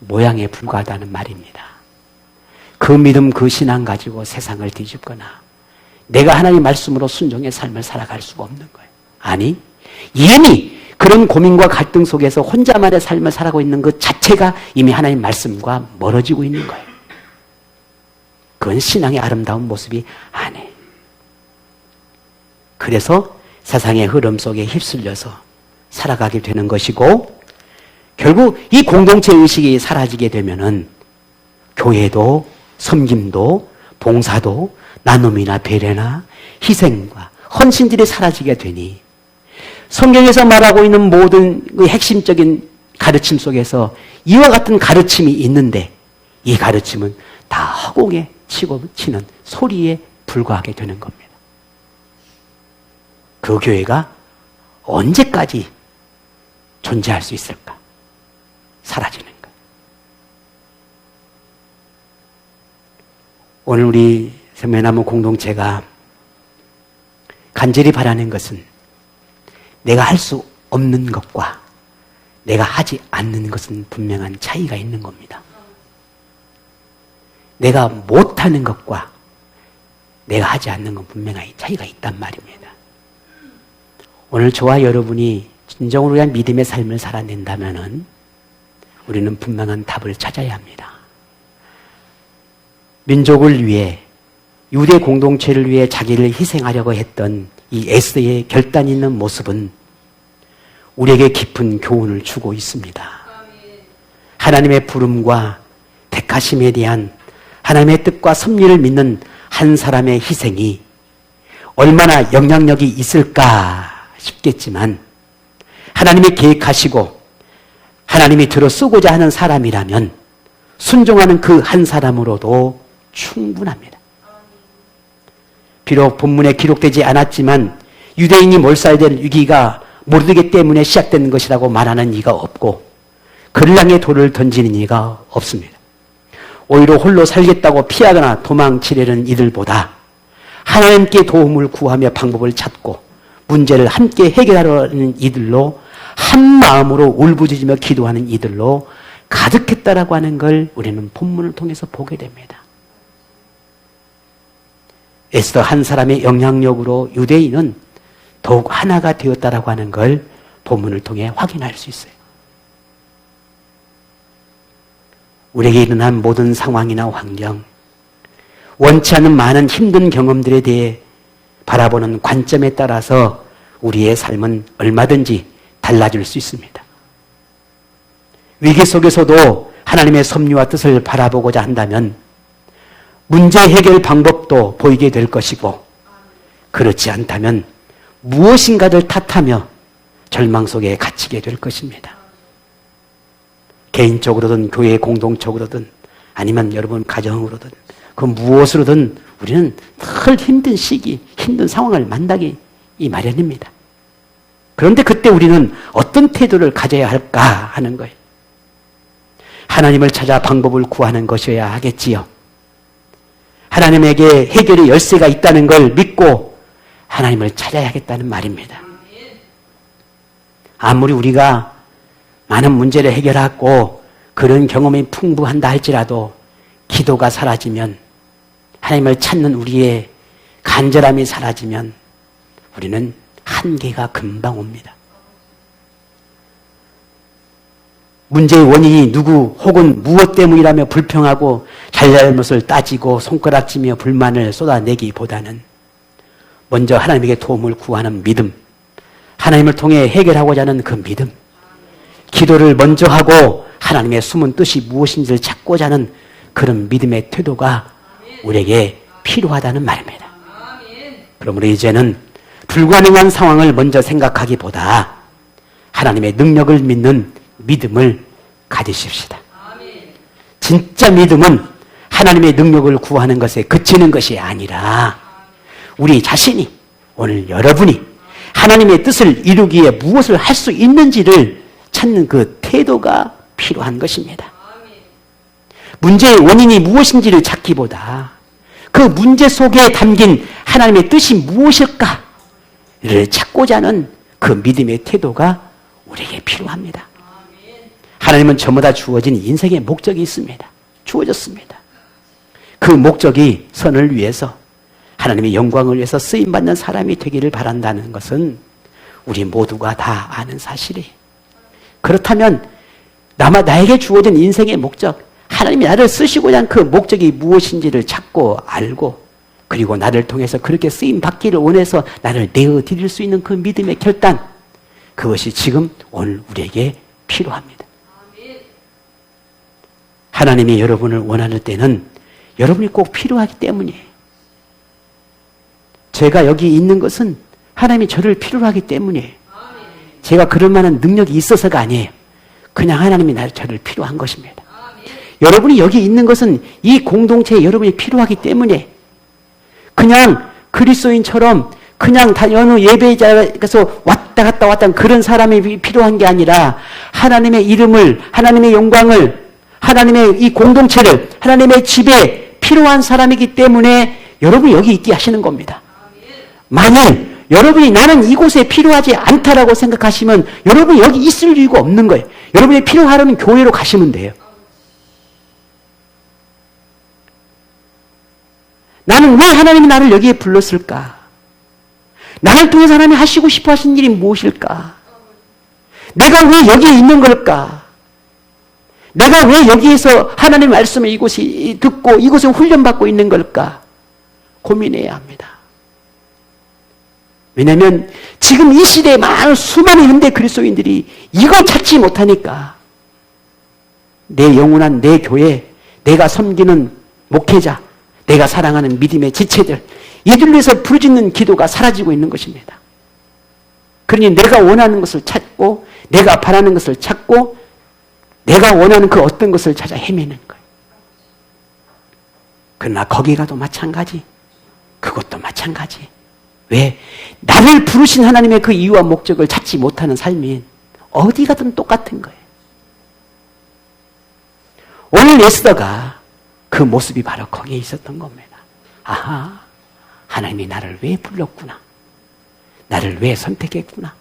A: 모양에 불과하다는 말입니다. 그 믿음 그 신앙 가지고 세상을 뒤집거나 내가 하나님의 말씀으로 순종의 삶을 살아갈 수가 없는 거예요. 아니 이미 그런 고민과 갈등 속에서 혼자만의 삶을 살아가고 있는 것 자체가 이미 하나님 말씀과 멀어지고 있는 거예요. 그건 신앙의 아름다운 모습이 아니에요. 그래서 세상의 흐름 속에 휩쓸려서 살아가게 되는 것이고 결국 이 공동체 의식이 사라지게 되면은 교회도 섬김도 봉사도 나눔이나 배려나 희생과 헌신들이 사라지게 되니 성경에서 말하고 있는 모든 그 핵심적인 가르침 속에서 이와 같은 가르침이 있는데 이 가르침은 다 허공에 치는 소리에 불과하게 되는 겁니다. 그 교회가 언제까지 존재할 수 있을까? 사라지는 거예요. 오늘 우리 생명나무 공동체가 간절히 바라는 것은 내가 할 수 없는 것과 내가 하지 않는 것은 분명한 차이가 있는 겁니다. 내가 못하는 것과 내가 하지 않는 건 분명한 차이가 있단 말입니다. 오늘 저와 여러분이 진정으로 위한 믿음의 삶을 살아낸다면 우리는 분명한 답을 찾아야 합니다. 민족을 위해 유대 공동체를 위해 자기를 희생하려고 했던 이 에스더의 결단 있는 모습은 우리에게 깊은 교훈을 주고 있습니다. 하나님의 부름과 택하심에 대한 하나님의 뜻과 섭리를 믿는 한 사람의 희생이 얼마나 영향력이 있을까 싶겠지만 하나님이 계획하시고 하나님이 들어 쓰고자 하는 사람이라면 순종하는 그 한 사람으로도 충분합니다. 비록 본문에 기록되지 않았지만 유대인이 몰살될 위기가 모르드게 때문에 시작된 것이라고 말하는 이가 없고 그를 향해 돌을 던지는 이가 없습니다. 오히려 홀로 살겠다고 피하거나 도망치려는 이들보다 하나님께 도움을 구하며 방법을 찾고 문제를 함께 해결하려는 이들로 한 마음으로 울부짖으며 기도하는 이들로 가득했다라고 하는 걸 우리는 본문을 통해서 보게 됩니다. 에스더 한 사람의 영향력으로 유대인은 더욱 하나가 되었다라고 하는 걸 본문을 통해 확인할 수 있어요. 우리에게 일어난 모든 상황이나 환경, 원치 않는 많은 힘든 경험들에 대해 바라보는 관점에 따라서 우리의 삶은 얼마든지 달라질 수 있습니다. 위기 속에서도 하나님의 섭리와 뜻을 바라보고자 한다면 문제 해결 방법도 보이게 될 것이고, 그렇지 않다면 무엇인가를 탓하며 절망 속에 갇히게 될 것입니다. 개인적으로든 교회 공동적으로든 아니면 여러분 가정으로든 그 무엇으로든 우리는 늘 힘든 시기, 힘든 상황을 만나기 마련입니다. 그런데 그때 우리는 어떤 태도를 가져야 할까 하는 거예요. 하나님을 찾아 방법을 구하는 것이어야 하겠지요. 하나님에게 해결의 열쇠가 있다는 걸 믿고 하나님을 찾아야겠다는 말입니다. 아무리 우리가 많은 문제를 해결하고 그런 경험이 풍부한다 할지라도 기도가 사라지면, 하나님을 찾는 우리의 간절함이 사라지면 우리는 한계가 금방 옵니다. 문제의 원인이 누구 혹은 무엇 때문이라며 불평하고 잘잘못을 따지고 손가락질며 불만을 쏟아내기보다는 먼저 하나님에게 도움을 구하는 믿음, 하나님을 통해 해결하고자 하는 그 믿음, 기도를 먼저 하고 하나님의 숨은 뜻이 무엇인지를 찾고자 하는 그런 믿음의 태도가 우리에게 필요하다는 말입니다. 그러므로 이제는 불가능한 상황을 먼저 생각하기보다 하나님의 능력을 믿는 믿음을 가지십시다. 진짜 믿음은 하나님의 능력을 구하는 것에 그치는 것이 아니라 우리 자신이, 오늘 여러분이 하나님의 뜻을 이루기에 무엇을 할 수 있는지를 찾는 그 태도가 필요한 것입니다. 문제의 원인이 무엇인지를 찾기보다 그 문제 속에 담긴 하나님의 뜻이 무엇일까를 찾고자 하는 그 믿음의 태도가 우리에게 필요합니다. 하나님은 저마다 주어진 인생의 목적이 있습니다. 주어졌습니다. 그 목적이 선을 위해서, 하나님의 영광을 위해서 쓰임받는 사람이 되기를 바란다는 것은 우리 모두가 다 아는 사실이에요. 그렇다면 나에게 주어진 인생의 목적, 하나님이 나를 쓰시고자 한 그 목적이 무엇인지를 찾고 알고, 그리고 나를 통해서 그렇게 쓰임받기를 원해서 나를 내어드릴 수 있는 그 믿음의 결단, 그것이 지금 오늘 우리에게 필요합니다. 하나님이 여러분을 원하는 때는 여러분이 꼭 필요하기 때문이에요. 제가 여기 있는 것은 하나님이 저를 필요로 하기 때문이에요. 제가 그럴 만한 능력이 있어서가 아니에요. 그냥 하나님이 저를 필요한 것입니다. 여러분이 여기 있는 것은 이 공동체에 여러분이 필요하기 때문에, 그냥 그리스도인처럼 그냥 어느 예배자에서 왔다 갔다 그런 사람이 필요한 게 아니라 하나님의 이름을, 하나님의 영광을, 하나님의 이 공동체를, 하나님의 집에 필요한 사람이기 때문에 여러분이 여기 있게 하시는 겁니다. 만일 여러분이 나는 이곳에 필요하지 않다라고 생각하시면 여러분이 여기 있을 이유가 없는 거예요. 여러분이 필요하려면 교회로 가시면 돼요. 나는 왜 하나님이 나를 여기에 불렀을까? 나를 통해서 하나님이 하시고 싶어 하신 일이 무엇일까? 내가 왜 여기에 있는 걸까? 내가 왜 여기에서 하나님의 말씀을 이곳에 듣고 이곳에 훈련받고 있는 걸까? 고민해야 합니다. 왜냐하면 지금 이 시대에 많은 수많은 현대 그리스도인들이 이걸 찾지 못하니까 내 영원한 내 교회, 내가 섬기는 목회자, 내가 사랑하는 믿음의 지체들, 이들을 위해서 부르짖는 기도가 사라지고 있는 것입니다. 그러니 내가 원하는 것을 찾고, 내가 바라는 것을 찾고, 내가 원하는 그 어떤 것을 찾아 헤매는 거예요. 그러나 거기 가도 마찬가지, 그것도 마찬가지. 왜? 나를 부르신 하나님의 그 이유와 목적을 찾지 못하는 삶이 어디 가든 똑같은 거예요. 오늘 에스더가 그 모습이 바로 거기에 있었던 겁니다. 아하, 하나님이 나를 왜 불렀구나. 나를 왜 선택했구나.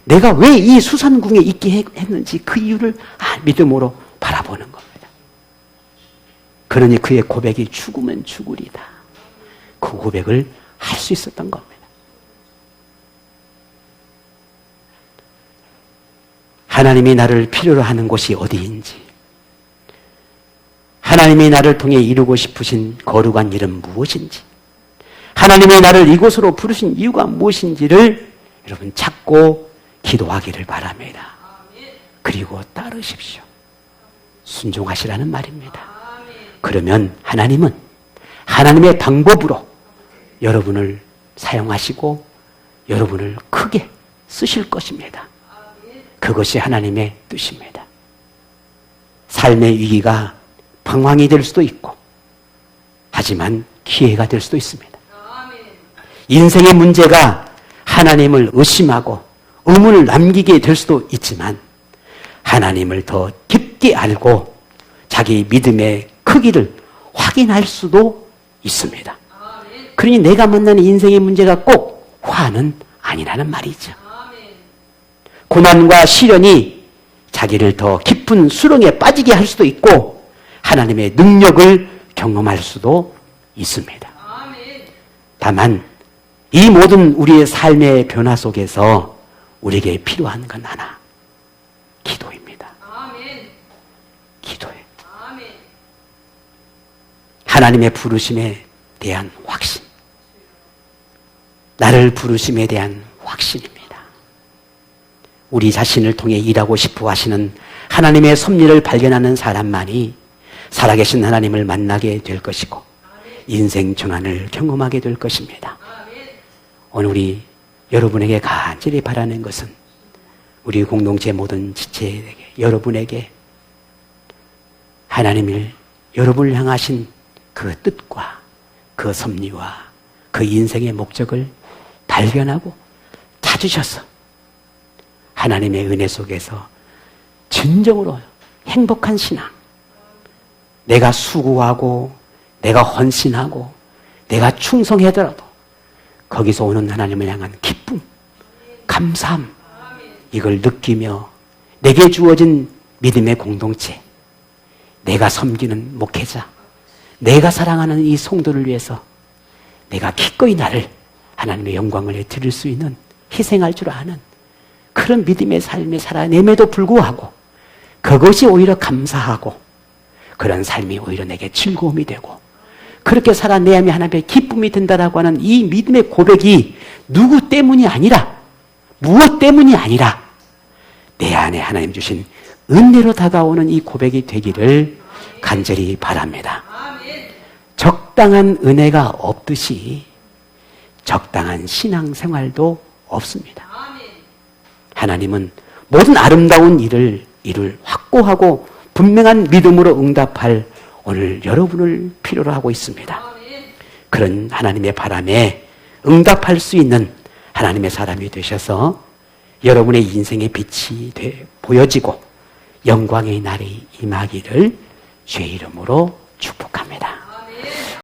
A: 내가 왜 이 수산궁에 있게 했는지 그 이유를 믿음으로 바라보는 겁니다. 그러니 그의 고백이 죽으면 죽으리다. 그 고백을 할 수 있었던 겁니다. 하나님이 나를 필요로 하는 곳이 어디인지, 하나님이 나를 통해 이루고 싶으신 거룩한 일은 무엇인지, 하나님이 나를 이곳으로 부르신 이유가 무엇인지를 여러분 찾고 기도하기를 바랍니다. 그리고 따르십시오. 순종하시라는 말입니다. 그러면 하나님은 하나님의 방법으로 여러분을 사용하시고 여러분을 크게 쓰실 것입니다. 그것이 하나님의 뜻입니다. 삶의 위기가 방황이 될 수도 있고, 하지만 기회가 될 수도 있습니다. 인생의 문제가 하나님을 의심하고 의문을 남기게 될 수도 있지만, 하나님을 더 깊게 알고 자기 믿음의 크기를 확인할 수도 있습니다. 그러니 내가 만나는 인생의 문제가 꼭 화는 아니라는 말이죠. 고난과 시련이 자기를 더 깊은 수렁에 빠지게 할 수도 있고 하나님의 능력을 경험할 수도 있습니다. 다만 이 모든 우리의 삶의 변화 속에서 우리에게 필요한 건 하나, 기도입니다. 기도예요. 하나님의 부르심에 대한 확신, 나를 부르심에 대한 확신입니다. 우리 자신을 통해 일하고 싶어 하시는 하나님의 섭리를 발견하는 사람만이 살아계신 하나님을 만나게 될 것이고 인생 전환을 경험하게 될 것입니다. 오늘 우리 여러분에게 간절히 바라는 것은 우리 공동체 모든 지체에게, 여러분에게 하나님을 여러분을 향하신 그 뜻과 그 섭리와 그 인생의 목적을 발견하고 찾으셔서 하나님의 은혜 속에서 진정으로 행복한 신앙, 내가 수고하고 내가 헌신하고 내가 충성하더라도 거기서 오는 하나님을 향한 기쁨, 감사함, 이걸 느끼며 내게 주어진 믿음의 공동체, 내가 섬기는 목회자, 내가 사랑하는 이 성도를 위해서 내가 기꺼이 나를 하나님의 영광을 드릴 수 있는, 희생할 줄 아는 그런 믿음의 삶에 살아냄에도 불구하고 그것이 오히려 감사하고 그런 삶이 오히려 내게 즐거움이 되고 그렇게 살아내야만 하나님의 기쁨이 된다라고 하는 이 믿음의 고백이 누구 때문이 아니라, 무엇 때문이 아니라 내 안에 하나님 주신 은혜로 다가오는 이 고백이 되기를 간절히 바랍니다. 적당한 은혜가 없듯이 적당한 신앙생활도 없습니다. 하나님은 모든 아름다운 일을 확고하고 분명한 믿음으로 응답할 오늘 여러분을 필요로 하고 있습니다. 그런 하나님의 바람에 응답할 수 있는 하나님의 사람이 되셔서 여러분의 인생의 빛이 보여지고 영광의 날이 임하기를 주의 이름으로 축복합니다.